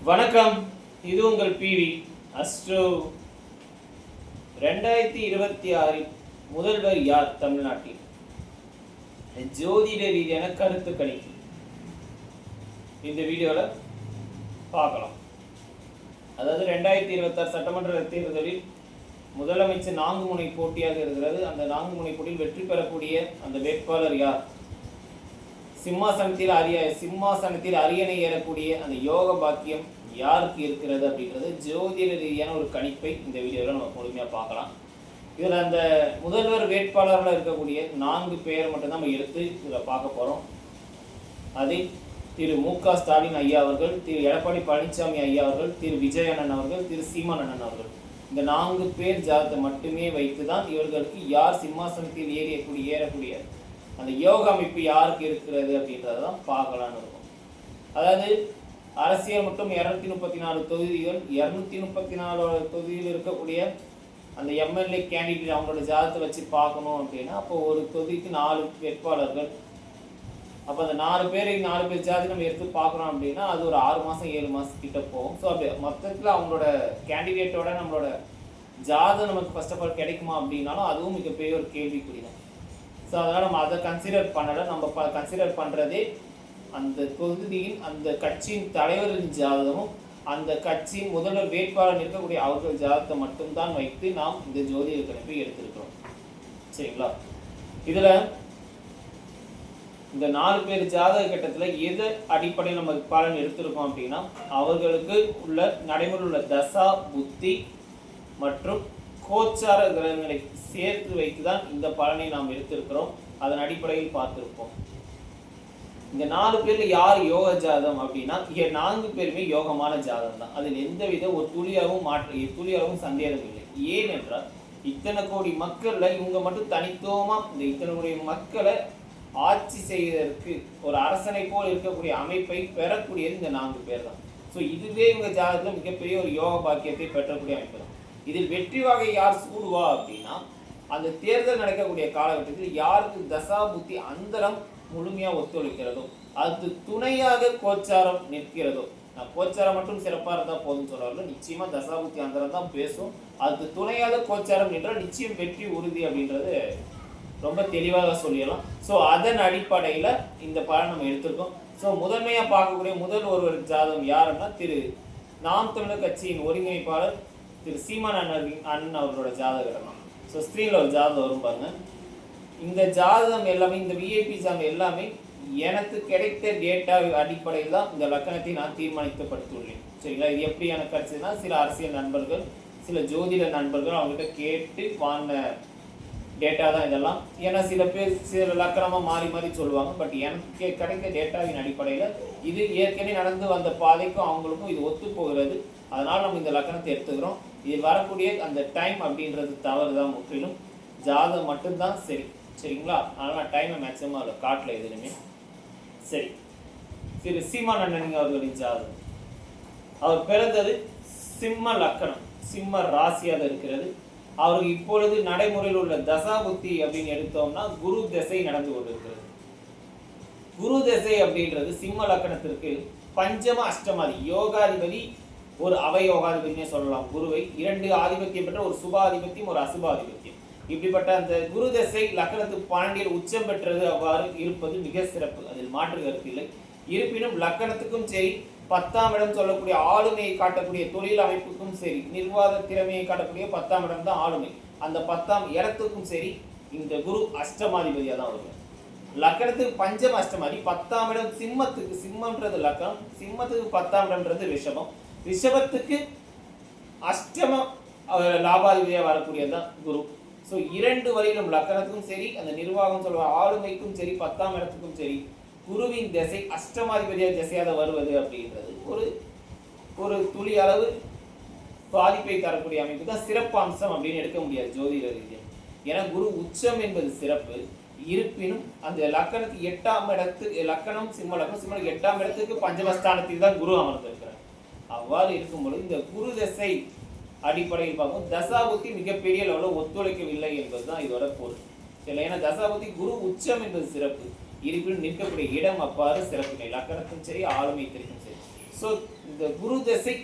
வணக்கம், இது உங்கள் பிவி அஸ்ட்ரோ. 2026 முதல்வர் யார் தமிழ்நாட்டில்? ஜோதிட ரீதியான கருத்து கணிப்பு இந்த வீடியோவில் பார்க்கலாம். அதாவது 2026 சட்டமன்ற தேர்தலில் முதலமைச்சர் 4 முனை போட்டியாக இருக்கிறது. அந்த 4 முனை போட்டியில் வெற்றி பெறக்கூடிய அந்த வேட்பாளர் யார்? சிம்மாசனத்தில் அரியணை ஏறக்கூடிய அந்த யோக பாக்கியம் யாருக்கு இருக்கிறது அப்படின்றது ஜோதிட ரீதியான ஒரு கணிப்பை இந்த வீடியோவில் நம்ம முழுமையாக பார்க்கலாம். இதில் அந்த முதல்வர் வேட்பாளராக இருக்கக்கூடிய 4 பேர் மட்டும்தான் நம்ம எடுத்து இதில் பார்க்க போகிறோம். அதில் திரு மு.க. ஸ்டாலின் ஐயா அவர்கள், திரு எடப்பாடி பழனிசாமி ஐயா அவர்கள், திரு விஜய் அண்ணன் அவர்கள், திரு சீமான் அண்ணன் அவர்கள். இந்த 4 பேர் ஜாதத்தை மட்டுமே வைத்து தான் இவர்களுக்கு யார் சிம்மாசனத்தில் ஏறக்கூடிய அந்த யோக அமைப்பு யாருக்கு இருக்கிறது அப்படின்றத தான் பார்க்கலான்னு இருக்கும். அதாவது அரசியல் மட்டும் 234 தொகுதிகள், 234 தொகுதியில் இருக்கக்கூடிய அந்த எம்எல்ஏ கேண்டிடேட் அவங்களோட ஜாதத்தை வச்சு பார்க்கணும் அப்படின்னா அப்போ ஒரு தொகுதிக்கு 4 வேட்பாளர்கள். அப்போ அந்த 4 பேர் ஜாதி நம்ம எடுத்து பார்க்குறோம் அப்படின்னா அது ஒரு 6 மாதம் 7 மாதம் கிட்ட போகும். ஸோ அப்படி மொத்தத்தில் அவங்களோட கேண்டிடேட்டோட நம்மளோட ஜாதம் நமக்கு ஃபர்ஸ்ட் ஆஃப் ஆல் கிடைக்குமா அப்படின்னாலும் அதுவும் மிகப்பெரிய ஒரு கேள்விக்குறி தான். ஸோ அதனால் நம்ம அதை கன்சிடர் பண்ணலை. நம்ம கன்சிடர் பண்ணுறதே அந்த தொகுதியின் அந்த கட்சியின் தலைவரின் ஜாதகமும் அந்த கட்சியின் முதல்வர் வேட்பாளர் இருக்கக்கூடிய அவர்கள் ஜாதகத்தை மட்டும்தான் வைத்து நாம் இந்த ஜோதிட கணிப்பை எடுத்திருக்கிறோம். சரிங்களா? இதில் இந்த 4 பேர் ஜாதக கட்டத்தில் எது அடிப்படையில் நம்ம பலன் எடுத்திருக்கோம் அப்படின்னா அவர்களுக்கு உள்ள நடைமுறையில் உள்ள தசா புத்தி மற்றும் கோச்சார கிரகங்களை சேர்த்து வைத்து தான் இந்த பலனை நாம் எடுத்திருக்கிறோம். அதன் அடிப்படையில் பார்த்திருப்போம். இந்த 4 பேர்ல யார் யோக ஜாதகம் அப்படின்னா 4 பேருமே யோகமான ஜாதகம் தான். அதில் எந்தவித ஒரு துளியாகவும் சந்தேகம் இல்லை. ஏனென்றால் இத்தனை கோடி மக்கள்ல இவங்க மட்டும் தனித்துவமா இந்த இத்தனை கோடி மக்களை ஆட்சி செய்வதற்கு ஒரு அரசனை போல் இருக்கக்கூடிய அமைப்பை பெறக்கூடியது இந்த 4 பேர் தான். ஸோ இதுவே இவங்க ஜாதகத்தில் மிகப்பெரிய ஒரு யோக பாக்கியத்தை பெற்றக்கூடிய அமைப்பு தான். இதில் வெற்றி வகை யார் சூடுவா அப்படின்னா அந்த தேர்தல் நடக்கக்கூடிய காலகட்டத்தில் யாருக்கு தசா புத்தி அந்தரம் முழுமையாக ஒத்துழைக்கிறதோ அது துணையாக கோச்சாரம் நிற்கிறதோ, கோச்சாரம் மட்டும் சிறப்பாக இருந்தால் போதும் சொல்றாரு. நிச்சயமா தசாபுத்தி அந்தரம் தான் பேசும். அது துணையாக கோச்சாரம் என்றால் நிச்சயம் வெற்றி உறுதி அப்படின்றது ரொம்ப தெளிவாக சொல்லிடலாம். ஸோ அதன் அடிப்படையில் இந்த பலன் நம்ம எடுத்திருக்கோம். ஸோ முதன்மையாக பார்க்கக்கூடிய முதல் ஒருவர் ஜாதகம் யாருன்னா திரு நாம் தமிழர் கட்சியின் ஒருங்கிணைப்பாளர் திரு சீமான் அண்ணன் அவர்களோட ஜாதகம். ஸோ ஸ்க்ரீனில் ஒரு ஜாதகம் வரும் பாருங்க. இந்த ஜாதகம் எல்லாமே இந்த விஐபி ஜாதகம் எல்லாமே எனக்கு கிடைத்த டேட்டா அடிப்படையில் தான் இந்த லக்கணத்தை நான் தீர்மானிக்கப்படுத்தியுள்ளேன். சரிங்களா? இது எப்படி எனக்கு கிடைச்சதுன்னா சில அரசியல் நண்பர்கள், சில ஜோதிட நண்பர்கள் அவங்ககிட்ட கேட்டு வாங்கின டேட்டா தான் இதெல்லாம். ஏன்னா சில பேர் சில லக்கணமாக மாறி சொல்லுவாங்க. பட் எனக்கு கிடைத்த டேட்டாவின் அடிப்படையில் இது ஏற்கனவே நடந்து வந்த பாதைக்கும் அவங்களுக்கும் இது ஒத்து போகிறது. அதனால் நம்ம இந்த லக்கணத்தை எடுத்துக்கிறோம். இது வரக்கூடிய அந்த டைம் அப்படின்றது தவறு தான். முற்றிலும் ஜாதகம் மட்டும்தான் சரி. சரிங்களா? அதனால் நான் டைமை மேக்ஸிமம் அதில் காட்டல எதுலையுமே. சரி, திரு சீமான் அண்ணன் அவர்களின் ஜாதகம். அவர் பிறந்தது சிம்ம லக்கணம், சிம்ம ராசியாக இருக்கிறது. அவருக்கு இப்பொழுது நடைமுறையில் உள்ள தசாபுத்தி அப்படின்னு எடுத்தோம்னா குரு திசை நடந்து கொண்டிருக்கிறது. குரு திசை அப்படின்றது சிம்ம லக்கணத்திற்கு பஞ்சம அஷ்டமாதி யோகாதிபதி, ஒரு அவயோகாதிபதினே சொல்லலாம். குருவை 2 ஆதிபத்தியம் பெற்ற ஒரு சுபாதிபத்தியம், ஒரு அசுபாதிபத்தியம். இப்படிப்பட்ட அந்த குரு தசை லக்கணத்துக்கு 12 உச்சம் பெற்றது அவ்வாறு இருப்பது மிக சிறப்பு. அதில் மாற்று கருத்து இல்லை. இருப்பினும் லக்கணத்துக்கும் சரி, 10ஆம் இடம் சொல்லக்கூடிய ஆளுமையை காட்டக்கூடிய தொழில் அமைப்புக்கும் சரி, நிர்வாக திறமையை காட்டக்கூடிய 10ஆம் இடம் தான் ஆளுமை. அந்த 10ஆம் இடத்துக்கும் சரி இந்த குரு அஷ்டமாதிபதியாக தான் வருவார். லக்கணத்துக்கு பஞ்சம அஷ்டமாதி, 10ஆம் இடம் சிம்மத்துக்கு, சிம்மன்றது லக்கணம், சிம்மத்துக்கு 10ஆம் இடம்ன்றது ரிஷபம், ரிஷபத்துக்கு அஷ்டம லாபாதிபதியாக வரக்கூடியதுதான் குரு. ஸோ 2 வரையிலும் லக்கணத்துக்கும் சரி, அந்த நிர்வாகம் சொல்ற ஆளுமைக்கும் சரி, 10ஆம் இடத்துக்கும் சரி குருவின் திசை அஷ்டமாதிபதியாக திசையாக வருவது அப்படின்றது ஒரு துளி அளவு பாதிப்பை தரக்கூடிய அமைப்பு தான் சிறப்பு அம்சம் அப்படின்னு எடுக்க முடியாது ஜோதிட ரீதியாக. ஏன்னா குரு உச்சம் என்பது சிறப்பு. இருப்பினும் அந்த லக்கணத்துக்கு 8ஆம் இடத்துக்கு, லக்கணம் சிம்ம லக்கணம், சிம்ம 8ஆம் இடத்துக்கு பஞ்சமஸ்தானத்தில் தான் குரு அமர்ந்திருக்கிறார். அவ்வாறு இருக்கும்பொழுது இந்த குரு திசை அடிப்படையில் பார்க்கும் தசாபுத்தி மிகப்பெரிய அளவில் ஒத்துழைக்கவில்லை என்பதுதான் இதோட பொருள். இல்லை, ஏன்னா தசாபுத்தி குரு உச்சம் என்பது சிறப்பு. இருப்பினும் நிற்கக்கூடிய இடம் அவ்வாறு சிறப்பில்லை. லக்கணத்தும் சரி, ஆளுமை தெரியும் சரி. ஸோ இந்த குரு தசை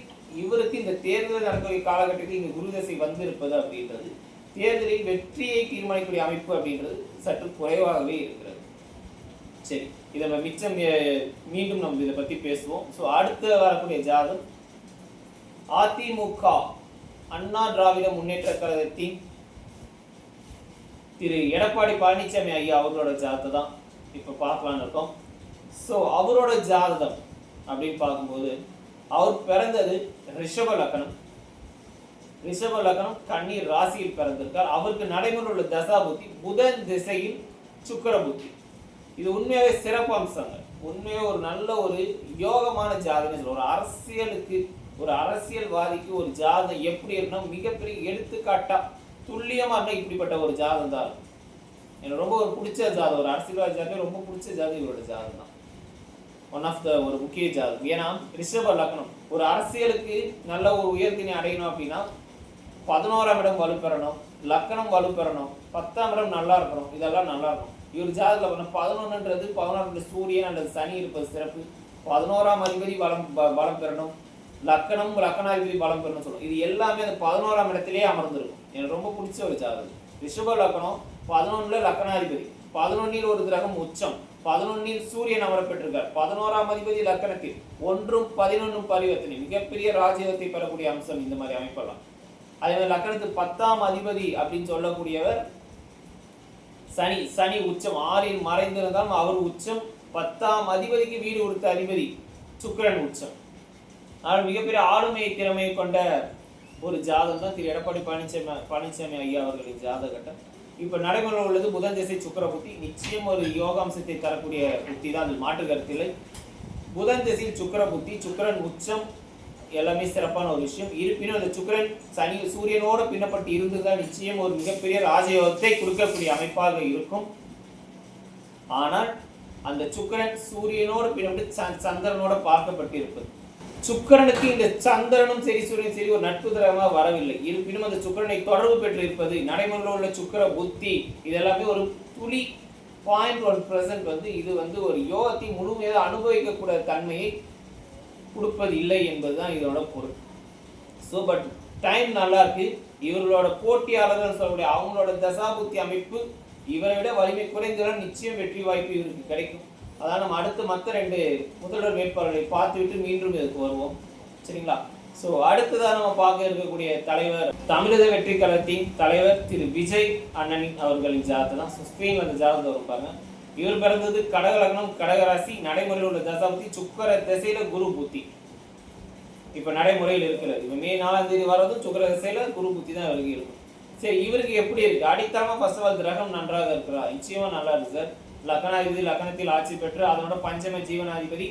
இவருக்கு இந்த தேர்தல் நடக்கக்கூடிய காலகட்டத்தில் இங்கே குரு தசை வந்திருப்பது அப்படின்றது தேர்தலில் வெற்றியை தீர்மானிக்கக்கூடிய அமைப்பு அப்படின்றது சற்று குறைவாகவே இருக்கிறது. சரி, இதை நம்ம மிச்சம் மீண்டும் நம்ம இதை பற்றி பேசுவோம். ஸோ அடுத்து வரக்கூடிய ஜாதகம் அதிமுக அண்ணா திராவிட முன்னேற்ற கழகத்தின் திரு எடப்பாடி பழனிசாமி ஐயா அவர்களோட ஜாதகத்தை தான் இப்போ பார்க்கலான்னு இருக்கோம். ஸோ அவரோட ஜாதகம் அப்படின்னு பார்க்கும்போது அவர் பிறந்தது ரிஷப லக்னம். ரிஷப லக்னம் கன்னி ராசியில் பிறந்திருக்கார். அவருக்கு நடைமுறை உள்ள தசா புத்தி புதன் திசையில் சுக்கிர புத்தி. இது உண்மையாகவே சிறப்பு அம்சங்கள். உண்மையாக ஒரு நல்ல ஒரு யோகமான ஜாதகம். ஒரு அரசியலுக்கு ஒரு அரசியல்வாதிக்கு ஒரு ஜாதகம் எப்படி இருக்குன்னா மிகப்பெரிய எடுத்துக்காட்டா துல்லியமா இருந்தால் இப்படிப்பட்ட ஒரு ஜாதகம் தான் இருக்கும். எனக்கு ரொம்ப ஒரு பிடிச்ச ஜாதகம், ஒரு அரசியல்வாதி ஜாதகம் ரொம்ப பிடிச்ச ஜாதகம் இவரோட ஜாதகம் தான். ஒன் ஆஃப் த ஒரு முக்கிய ஜாதகம். ஏன்னா ரிஷப லக்னம் ஒரு அரசியலுக்கு நல்ல ஒரு உயர்த்தினை அடையணும் அப்படின்னா 11ஆம் இடம் வலுப்பெறணும், லக்னம் வலுப்பெறணும், 10ஆம் இடம் நல்லா இருக்கணும், இதெல்லாம் நல்லா இருக்கும். இவர் ஜாதகத்தில் 11ன்றது 11 சூரியன் அல்லது சனி இருப்பது சிறப்பு. 11ஆம் அதிபதி பலம் பெறணும், லக்கணம் லக்கணாதிபதி பலம் பெறணும் சொல்லும். இது எல்லாமே அந்த 11ஆம் இடத்திலேயே அமர்ந்திருக்கும். எனக்கு ரொம்ப பிடிச்ச ஒரு ஜாதகம். ரிஷப லக்னம் 11ல் லக்கணாதிபதி, 11ல் ஒரு கிரகம் உச்சம், 11ல் சூரியன் அமர பெற்றிருக்கார், 11ஆம் அதிபதி லக்கணத்தில் 1ம் 11ம் பரிவர்த்தனை, மிகப்பெரிய ராஜயோகத்தை பெறக்கூடிய அம்சம் இந்த மாதிரி அமைப்பெல்லாம். அதே மாதிரி லக்கணத்துக்கு 10ஆம் அதிபதி அப்படின்னு சொல்லக்கூடியவர் சனி. சனி உச்சம் 6ல் மறைந்திருந்தாலும் அவர் உச்சம். 10ஆம் அதிபதிக்கு வீடு கொடுத்த அதிபதி சுக்கிரன் உச்சம். ஆனால் மிகப்பெரிய ஆளுமை திறமையை கொண்ட ஒரு ஜாதகம் தான் திரு எடப்பாடி பழனிசாமி ஐயா அவர்களின் ஜாதகட்டம். இப்போ நடைமுறை உள்ளது புதன் திசை சுக்கிர புத்தி. நிச்சயம் ஒரு யோகாம்சத்தை தரக்கூடிய புத்தி தான், அதில் மாற்று கருத்தில்லை. புதன் திசையில் சுக்கிர புத்தி, சுக்கிரன் உச்சம், எல்லாமே சிறப்பான ஒரு விஷயம். இருப்பினும் அந்த சுக்கிரன் சனி சூரியனோட பின்னப்பட்டு இருந்துதான் நிச்சயம் ஒரு மிகப்பெரிய ராஜயோகத்தை கொடுக்கக்கூடிய அமைப்பாக இருக்கும். ஆனால் அந்த சுக்கிரன் சூரியனோட பின்னப்பட்டு சந்திரனோட பார்க்கப்பட்டு இருப்பது. சுக்கிரனுக்கு இந்த சந்திரனும் சரி சூரியன் சரி ஒரு நட்பு கிரகமாக வரவில்லை. இருப்பினும் அந்த சுக்கிரனை தொடர்பு பெற்று இருப்பது, நடைமுறையில் உள்ள சுக்கிர புத்தி, இதெல்லாமே ஒரு துளி 0.1% வந்து இது வந்து ஒரு யோகத்தை முழுமையாக அனுபவிக்கக்கூடிய தன்மையை கொடுப்பது இல்லை என்பதுதான் இதோட பொருள். ஸோ பட் டைம் நல்லா இருக்கு. இவர்களோட போட்டியாளர்கள் சொல்லக்கூடிய அவங்களோட தசாபுத்தி அமைப்பு இவரை விட வலிமை குறைந்தாலும் நிச்சயம் வெற்றி வாய்ப்பு இவருக்கு கிடைக்கும். அதான் நம்ம அடுத்து மற்ற 2 முதல்வர் வேட்பாளர்களை பார்த்துவிட்டு மீண்டும் இதுக்கு வருவோம். சரிங்களா? ஸோ அடுத்ததான் நம்ம பார்க்க இருக்கக்கூடிய தலைவர் தமிழக வெற்றி கழகத்தின் தலைவர் திரு விஜய் அண்ணனின் அவர்களின் ஜாதகம் தான். ஸ்பெயின் அந்த ஜாதகம் வரும் பாருங்க. இவர் பிறந்தது கடக லக்னம் கடகராசி. நடைமுறையில் உள்ள தசாபுத்தி சுக்கிர திசையில குரு புத்தி இப்ப நடைமுறையில் இருக்கிறது. இப்ப மே 4ஆம் தேதி வரதும் சுக்கிர திசையில குரு புத்தி தான் இவருக்கு இருக்கும். சரி, இவருக்கு எப்படி இருக்கு? அடித்தளமா ஃபர்ஸ்ட் ஆஃப் ஆல் கிரகம் நன்றாக இருக்கிறா? நிச்சயமா நல்லா இருக்கு சார். லக்னாதிபதி லக்னத்தில் ஆட்சி பெற்று அதனோட பஞ்சம ஜீவனாதிபதி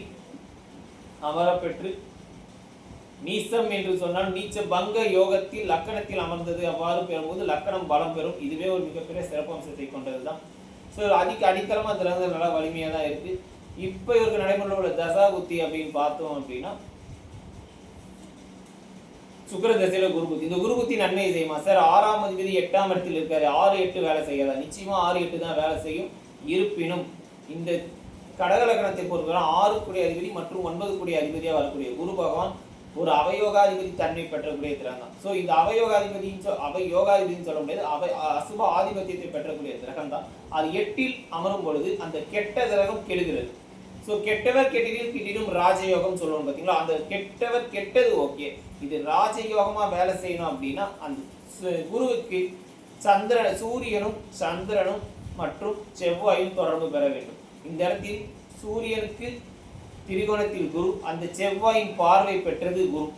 அமர பெற்று நீசம் என்று சொன்னால் நீச்ச பங்க யோகத்தில் லக்கணத்தில் அமர்ந்தது. அவ்வாறு பெறும்போது லக்கணம் பலம் பெறும். இதுவே ஒரு மிகப்பெரிய சிறப்பு அம்சத்தை கொண்டதுதான். ஸோ அடித்தளமா கிரகங்கள் நல்லா வலிமையாக தான் இருக்கு. இப்போ இவருக்கு நடைமுறையில் உள்ள தசா புத்தி அப்படின்னு பார்த்தோம் அப்படின்னா சுக்கிர திசையில குரு புத்தி. இந்த குரு புத்தி நன்மை செய்யுமா சார்? 6ஆம் அதிபதி 8ஆம் இடத்தில் இருக்காரு. 6, 8 வேலை செய்யாதா? நிச்சயமா 6, 8 தான் வேலை செய்யும். இருப்பினும் இந்த கடக லக்னத்தை பொறுத்தவரை 6 கூடிய அதிபதி மற்றும் 9 கூடிய அதிபதியாக வரக்கூடிய குரு பகவான் ஒரு அவயோகாதிபதி தன்மை பெற்றக்கூடிய கிரகம் தான். ஸோ இந்த அவயோகாதிபதினு சொல்ல முடியாது, அசுப ஆதிபத்தியத்தை பெற்றக்கூடிய கிரகம் தான். அது 8ல் அமரும் பொழுது அந்த கெட்ட கிரகம் கெடுகிறது. ஸோ கெட்டவர் கெட்டிடும் ராஜயோகம் சொல்லணும் பார்த்தீங்களா? அந்த கெட்டவர் கெட்டது ஓகே, இது ராஜயோகமா வேலை செய்யணும் அப்படின்னா அந்த குருவுக்கு சூரியனும் சந்திரனும் மற்றும் செவ்வாயும் தொடர்பு பெற வேண்டும். இந்த இடத்தில் சூரியனுக்கு திரிகோணத்தில் குரு, அந்த செவ்வாயின் பார்வை பெற்றது குரு.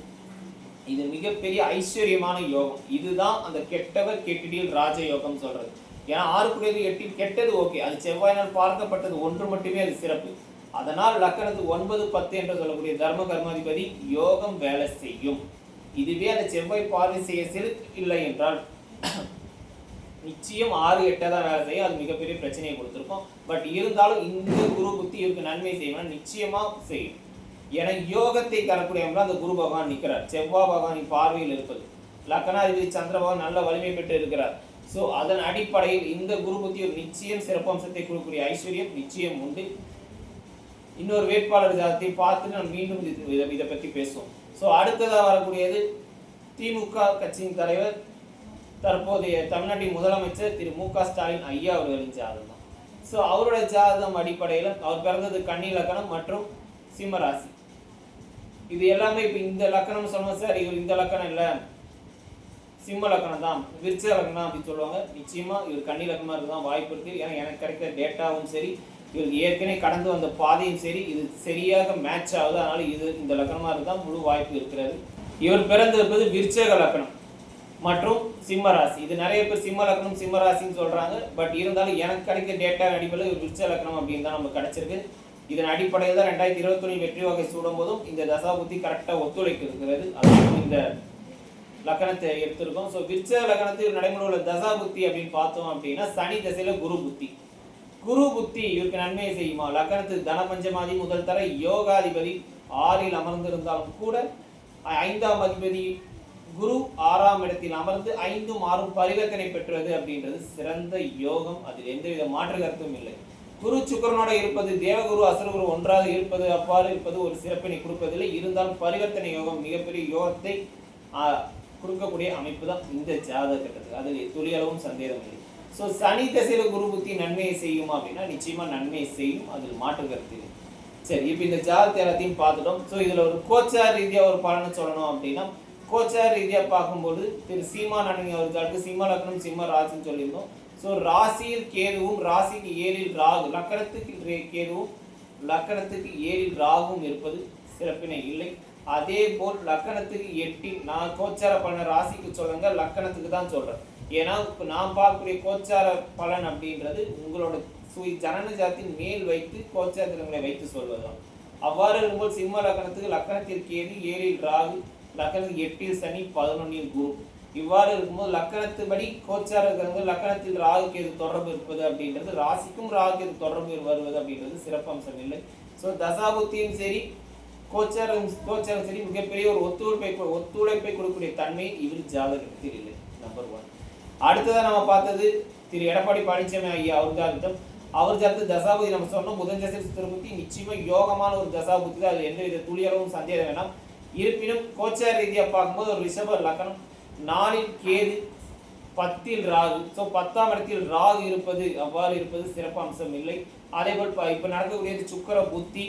இது மிகப்பெரிய ஐஸ்வர்யமான யோகம். இதுதான் அந்த கெட்டவர் கெட்டிடில் ராஜயோகம் சொல்றது. ஏன்னா 6 கூடியது 8ல் கெட்டது ஓகே, அது செவ்வாயினால் பார்க்கப்பட்டது 1 மட்டுமே அது சிறப்பு. அதனால் லக்கணத்துக்கு 9, 10 என்று சொல்லக்கூடிய தர்ம கர்மாதிபதி யோகம் வேலை செய்யும். இதுவே அந்த செவ்வாய் பார்வை செய்ய இல்லை என்றால் நிச்சயம் 6, 8 தான் வேலை செய்யும். அது மிகப்பெரிய பிரச்சனையை கொடுத்துருக்கோம். பட் இருந்தாலும் இந்த குரு புத்தி இவருக்கு நன்மை செய்யணும், நிச்சயமா செய்யும். ஏன்னா யோகத்தை தரக்கூடிய அந்த குரு பகவான் நிற்கிறார். செவ்வாய் பகவானின் பார்வையில் இருப்பது, லக்னாதிபதி சந்திர பகவான் நல்ல வலிமை பெற்று இருக்கிறார். ஸோ அதன் அடிப்படையில் இந்த குரு புத்தி ஒரு நிச்சயம் சிறப்பம்சத்தை கொடுக்கக்கூடிய ஐஸ்வர்யம் நிச்சயம் உண்டு. இன்னொரு வேட்பாளர் ஜாதகத்தை பார்த்துட்டு நம்ம மீண்டும் இதை பற்றி பேசுவோம். ஸோ அடுத்ததாக வரக்கூடியது திமுக கட்சியின் தலைவர் தற்போதைய தமிழ்நாட்டின் முதலமைச்சர் திரு மு க ஸ்டாலின் ஐயா அவர்களின் ஜாதகம் தான். ஸோ அவருடைய ஜாதகம் அடிப்படையில் அவர் பிறந்தது கன்னி லக்னம் மற்றும் சிம்ம ராசி. இது எல்லாமே இப்போ இந்த லக்கணம் சொன்னோம் சார், இவர் இந்த லக்கணம் இல்லை சிம்ம லக்கணம் தான் விருச்ச லக்கணம் அப்படின்னு சொல்லுவாங்க. நிச்சயமா இவர் கன்னி லக்கணமாக இருக்குதான் வாய்ப்பு இருக்கு. ஏன்னா எனக்கு கிடைக்கிற டேட்டாவும் சரி, இவருக்கு ஏற்கனவே கடந்து வந்த பாதையும் சரி, இது சரியாக மேட்ச் ஆகுது. அதனால இது இந்த லக்கணமாக இருந்தால் முழு வாய்ப்பு இருக்கிறது. இவர் பிறந்திருப்பது விருச்சக லக்கணம் மற்றும் சிம்ம ராசி. இது நிறைய பேர் சிம்ம லக்னம் சிம்ம ராசின்னு சொல்றாங்க. பட் இருந்தாலும் எனக்கு கிடைக்கிற டேட்டா அடிப்படையில் ஒரு விருச்ச லக்னம் அப்படின்னு தான் நமக்கு கிடைச்சிருக்கு. இதன் அடிப்படையில் தான் 2021 வெற்றி வகை சூடும் போதும் இந்த தசாபுத்தி கரெக்டாக ஒத்துழைக்க இருக்கிறது. அதுவும் இந்த லக்கணத்தை எடுத்திருக்கோம். ஸோ விருச்ச லக்கணத்தில் நடைமுறை உள்ள தசாபுத்தி அப்படின்னு பார்த்தோம் அப்படின்னா சனி தசையில குரு புத்தி. குரு புத்தி இவருக்கு நன்மையை செய்யுமா? லக்கணத்துக்கு தனபஞ்சமாதி முதல் தர யோகாதிபதி 6ல் அமர்ந்திருந்தாலும் கூட 5ஆம் அதிபதி குரு 6ஆம் இடத்தில் அமர்ந்து 5ம் 6ம் பரிவர்த்தனை பெற்றுவது அப்படின்றது சிறந்த யோகம். அதில் எந்தவித மாற்று கருத்தும் இல்லை. குரு சுக்கரனோட இருப்பது, தேவகுரு அசுரகுரு ஒன்றாக இருப்பது, அவ்வாறு இருப்பது ஒரு சிறப்பினை கொடுப்பதில்லை. இருந்தாலும் பரிவர்த்தனை யோகம் மிகப்பெரிய யோகத்தை கொடுக்கக்கூடிய அமைப்பு தான் இந்த ஜாதக கட்டத்துக்கு. அதில் துளியளவும் சந்தேகம் இல்லை. ஸோ சனி தசையில குரு புத்தி நன்மையை செய்யுமா அப்படின்னா நிச்சயமா நன்மையை செய்யும். அதில் மாற்று கருத்து இல்லை. சரி, இப்போ இந்த ஜாதகத்தை எல்லாத்தையும் பார்த்துட்டோம். ஸோ இதில் ஒரு கோச்சார ரீதியாக ஒரு பலனை சொல்லணும் அப்படின்னா கோச்சார ரீதியாக பார்க்கும்போது திரு சீமான் அண்ணன் அவர்களுக்கு சிம்ம லக்னம் சிம்ம ராசின்னு சொல்லியிருந்தோம். ஸோ ராசியில் கேதுவும் ராசிக்கு 7ல் ராகு, லக்கணத்துக்கு கேதுவும் லக்கணத்துக்கு 7ல் ராகுவும் இருப்பது சிறப்பினை இல்லை. அதே போல் லக்கணத்துக்கு 8ல் நான் கோச்சார பலனை ராசிக்கு சொல்லுங்க, லக்கணத்துக்கு தான் சொல்றேன். ஏன்னா இப்போ நான் பார்க்கக்கூடிய கோச்சார பலன் அப்படின்றது உங்களோட ஜனன ஜாத்தின் மேல் வைத்து கோச்சார தினங்களை வைத்து சொல்வதுதான். அவ்வாறு இருக்கும்போது சிம்ம லக்கணத்துக்கு லக்கணத்திற்கு கேது 7ல் ராகு, லக்கணத்துக்கு 8ல் சனி 11ல் குரு. இவ்வாறு இருக்கும்போது லக்கணத்துபடி கோச்சார கிரகங்கள் லக்கணத்தில் ராகு கேது தொடர்பு இருப்பது அப்படின்றது ராசிக்கும் ராகு கேது தொடர்பு வருவது அப்படின்றது சிறப்பம்சம் இல்லை. ஸோ தசாபுத்தியும் சரி கோச்சாரம் சரி மிகப்பெரிய ஒரு ஒத்துழைப்பை கொடுக்கக்கூடிய தன்மை இவர் ஜாதகத்தில் இல்லை. நம்பர் 1. அடுத்ததான் நம்ம பார்த்தது திரு எடப்பாடி பழனிசாமி ஐயா அவர் ஜாதகம். அவர் ஜாதகத்து தசாபுத்தி நம்ம சொன்னோம் புதன் தசை திருபுத்தி நிச்சயமா யோகமான ஒரு தசாபுத்தி தான். அது எந்தவித துளியளவும் சந்தேகம் வேணாம். இருப்பினும் கோச்சார ரீதியாக பார்க்கும்போது ஒரு ரிஷப லக்கணம் 4ல் கேது 10ல் ராகு. ஸோ 10ஆம் இடத்தில் ராகு இருப்பது அவ்வாறு இருப்பது சிறப்பு அம்சம் இல்லை. அதே போல் இப்போ நடக்கக்கூடியது சுக்கர புத்தி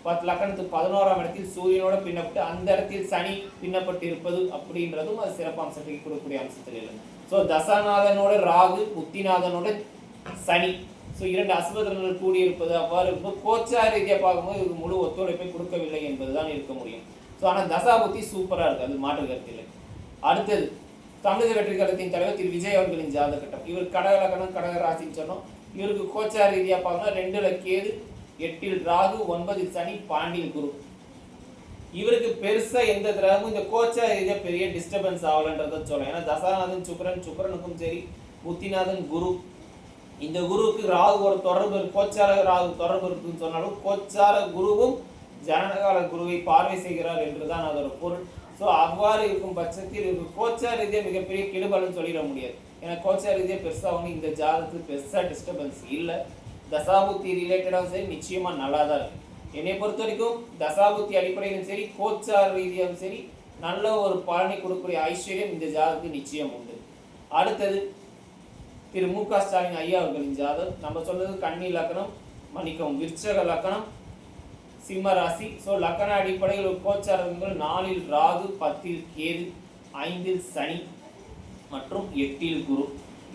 10 லக்கணத்துக்கு 11ஆம் இடத்தில் சூரியனோட பின்னப்பட்டு அந்த இடத்தில் சனி பின்னப்பட்டு இருப்பது அப்படின்றதும் அது சிறப்பு அம்சத்துக்கு கொடுக்கக்கூடிய அம்சத்தில் இல்லை. ஸோ தசாநாதனோட ராகு புத்திநாதனோட சனி, ஸோ 2 அசுபதங்கள் கூடியிருப்பது அவ்வாறு இருக்கும். கோச்சார ரீதியாக பார்க்கும்போது இதுக்கு முழு ஒத்துழைப்பை கொடுக்கவில்லை என்பதுதான் இருக்க முடியும். ஸோ ஆனால் தசாபுத்தி சூப்பராக இருக்குது, அது மாற்று கருத்தில்லை. அடுத்தது தமிழக வெற்றி கழகத்தின் தலைவர் திரு விஜய் அவர்களின் ஜாதக கட்டம். இவர் கடக லக்கணம் கடக ராசின்னு சொன்னோம். இவருக்கு கோச்சார ரீதியாக பார்க்கணும் 2ல் கேது 8ல் ராகு 9ல் சனி 12ல் குரு. இவருக்கு பெருசா எந்த கிரகமும் இந்த கோச்சார ரீதியாக பெரிய டிஸ்டர்பன்ஸ் ஆகலன்றத சொல்லலாம். ஏன்னா தசாநாதன் சுக்கரனுக்கும் சரி புத்திநாதன் குரு, இந்த குருவுக்கு ராகுவோட தொடர்பு கோச்சார ராகு தொடர்பு இருக்குன்னு சொன்னாலும் கோச்சார குருவும் ஜனனகால குருவை பார்வை செய்கிறார் என்றுதான் அதோட பொருள். ஸோ அவ்வாறு இருக்கும் பட்சத்தில் இவருக்கு கோச்சார ரீதியாக மிகப்பெரிய கெடுபலன்னு சொல்லிட முடியாது. ஏன்னா கோச்சார ரீதியாக பெருசாக ஒன்று இந்த ஜாதகத்துக்கு பெருசாக டிஸ்டர்பன்ஸ் இல்லை. தசாபுத்தி ரிலேட்டடாகவும் சரி நிச்சயமாக நல்லா தான் இருக்கு. என்னை பொறுத்த வரைக்கும் தசாபுத்தி அடிப்படையிலும் சரி கோச்சார ரீதியாகவும் சரி நல்ல ஒரு பலனை கொடுக்கக்கூடிய ஐஸ்வர்யம் இந்த ஜாதகத்துக்கு நிச்சயம் உண்டு. அடுத்தது திரு மு க ஸ்டாலின் ஐயா அவர்களின் ஜாதகம். நம்ம சொல்றது கன்னி லக்கணம் மன்னிக்கவும் விருச்சக லக்கணம் சிம்ம ராசி. ஸோ லக்கண அடிப்படையில் ஒரு கோச்சாரங்கள் 4ல் ராகு 10ல் கேது 5ல் சனி மற்றும் 8ல் குரு.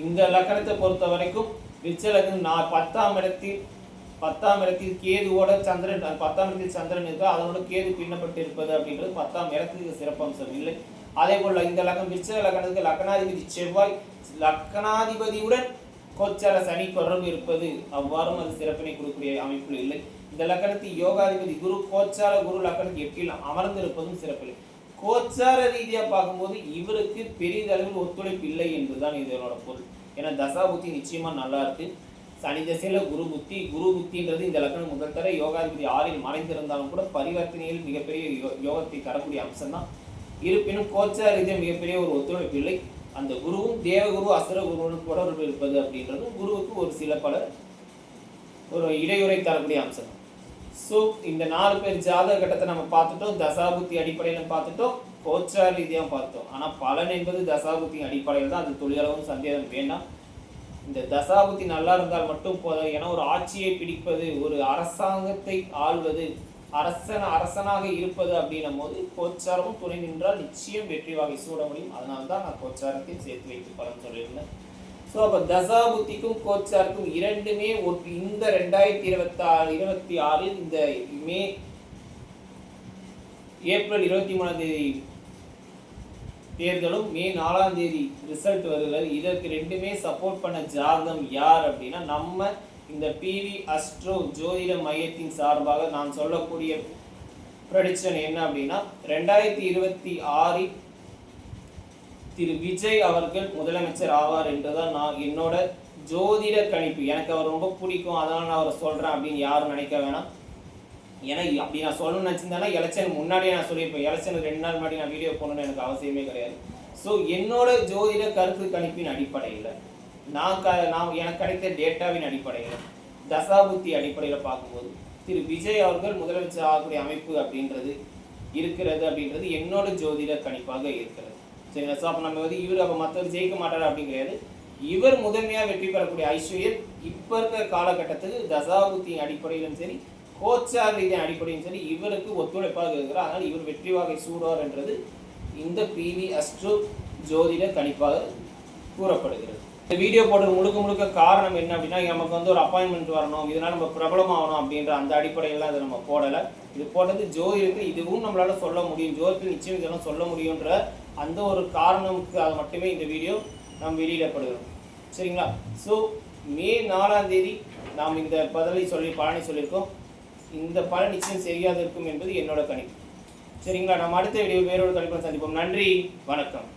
இந்த லக்கணத்தை பொறுத்த வரைக்கும் விருச்சலக்கணம் 10ஆம் இடத்தில் கேதுவோட சந்திரன் 10ஆம் இடத்தில் சந்திரன் இருக்கு, அதனோட கேது பின்னப்பட்டு இருப்பது அப்படின்றது 10ஆம் இடத்துக்கு சிறப்பம்சம் இல்லை. அதே போல இந்த லக்கணம் விருச்சக லக்கணத்துக்கு லக்கணாதிபதி செவ்வாய் லக்கணாதிபதியுடன் கோச்சார சனி தொடர்பு இருப்பது அவ்வாறும் அது சிறப்பினை கொடுக்கக்கூடிய அமைப்பு இல்லை. இந்த லக்கணத்தில் யோகாதிபதி குரு கோச்சார குரு லக்கணத்துக்கு 8ல் அமர்ந்து இருப்பதும் சிறப்பில்லை. கோச்சார ரீதியாக பார்க்கும்போது இவருக்கு பெரிதளவில் ஒத்துழைப்பு இல்லை என்பதுதான் இதனோட பொருள். ஏன்னா தசாபுத்தி நிச்சயமா நல்லா இருக்கு. சனி தசையில குரு புத்தின்றது இந்த லக்கணம் முதல் தர யோகாதிபதி 6ல் மறைந்திருந்தாலும் கூட பரிவர்த்தனையில் மிகப்பெரிய யோகத்தை தரக்கூடிய அம்சம் தான். இருப்பினும் கோச்சார ரீதியாக மிகப்பெரிய ஒரு ஒத்துழைப்பு இல்லை. அந்த குருவும் தேவகுரு அசுர குருவுடன் தொடர்பு இருப்பது அப்படின்றதும் குருவுக்கு ஒரு சில பல ஒரு இடையூறை தரக்கூடிய அம்சம். ஸோ இந்த 4 பேர் ஜாதக கட்டத்தை நம்ம பார்த்துட்டோம், தசாபுத்தி அடிப்படையில் பார்த்துட்டோம், கோச்சார ரீதியாக பார்த்தோம். ஆனால் பலன் என்பது தசாபுத்தி அடிப்படையில் தான், அது துளியளவும் சந்தேகம் வேண்டாம். இந்த தசாபுத்தி நல்லா இருந்தால் மட்டும் போதும். ஏன்னா ஒரு ஆட்சியை பிடிப்பது, ஒரு அரசாங்கத்தை ஆள்வது, அரசனாக இருப்பது அப்படின்னும் போது கோச்சாரமும் துணை நின்றால் நிச்சயம் வெற்றி வாகை சூட முடியும். அதனால தான் நான் கோச்சாரத்தையும் சேர்த்து வைத்து பலன் சொல்லியிருந்தேன். ஸோ அப்போ தசாபுத்திக்கும் கோச்சாருக்கும் இரண்டுமே இந்த 2026 இந்த ஏப்ரல் 23ஆம் தேதி தேர்தலும் மே 4ஆம் தேதி ரிசல்ட் வருகிறது. இதற்கு ரெண்டுமே சப்போர்ட் பண்ண ஜாதகம் யார் அப்படின்னா, நம்ம இந்த பிவி அஸ்ட்ரோ ஜோதிட மையத்தின் சார்பாக நான் சொல்லக்கூடிய ப்ரெடிக்ஷன் என்ன அப்படின்னா, 2026 திரு விஜய் அவர்கள் முதலமைச்சர் ஆவார் என்றுதான் நான் என்னோட ஜோதிட கணிப்பு. எனக்கு அவர் ரொம்ப பிடிக்கும், அதனால நான் அவரை சொல்றேன் அப்படின்னு யாரும் நினைக்க வேணாம். ஏன்னா அப்படி நான் சொல்லணும்னு நினச்சிருந்தேன்னா எலெக்ஷன் முன்னாடியே நான் சொல்லியிருப்பேன். எலெக்ஷன் 2 நாள் முன்னாடி நான் வீடியோ போடணும்னு எனக்கு அவசியமே கிடையாது. ஸோ என்னோட ஜோதிட கருத்து கணிப்பின் அடிப்படையில் நான் எனக்கு கிடைத்த டேட்டாவின் அடிப்படையில் தசாபுத்தி அடிப்படையில் பார்க்கும்போது திரு விஜய் அவர்கள் முதலமைச்சர் ஆகக்கூடிய அமைப்பு அப்படின்றது என்னோட ஜோதிட கணிப்பாக இருக்கிறது. சரிங்களா? ஸோ அப்போ நம்ம இவர் அப்போ மற்றவர் ஜெயிக்க மாட்டார் அப்படிங்கிறது, இவர் முதன்மையாக வெற்றி பெறக்கூடிய ஐஸ்வர்யம் இப்போ இருக்கிற காலகட்டத்துக்கு தசாபுத்தியின் அடிப்படையிலும் சரி, கோச்சார் ரீதியின் அடிப்படையும் சரி இவருக்கு ஒத்துழைப்பாக இருக்கிறார். அதனால் இவர் வெற்றி வாகை சூடுவார் என்றது இந்த பிவி அஸ்ட்ரோ ஜோதிட கணிப்பாக கூறப்படுகிறது. இந்த வீடியோ போடுறது முழுக்க காரணம் என்ன அப்படின்னா, நமக்கு ஒரு அப்பாயின்மெண்ட் வரணும், இதனால் நம்ம பிரபலமாகணும் அப்படின்ற அந்த அடிப்படையெல்லாம் இதை நம்ம போடலை. இது போட்டது ஜோதிடத்துக்கு இதுவும் நம்மளால சொல்ல முடியும், ஜோதிடத்தில் நிச்சயம் இதெல்லாம் சொல்ல முடியுன்ற அந்த ஒரு காரணமுக்கு அது மட்டுமே இந்த வீடியோ நாம் வெளியிடப்படுகிறோம். சரிங்களா? ஸோ மே 4ஆம் தேதி நாம் இந்த பலனை சொல்லியிருக்கோம். இந்த பலன் நிச்சயம் சரியாக இருக்கும் என்பது என்னோட கணிப்பு. சரிங்களா? நம்ம அடுத்த வீடியோ வேறொரு கணிப்பை சந்திப்போம். நன்றி, வணக்கம்.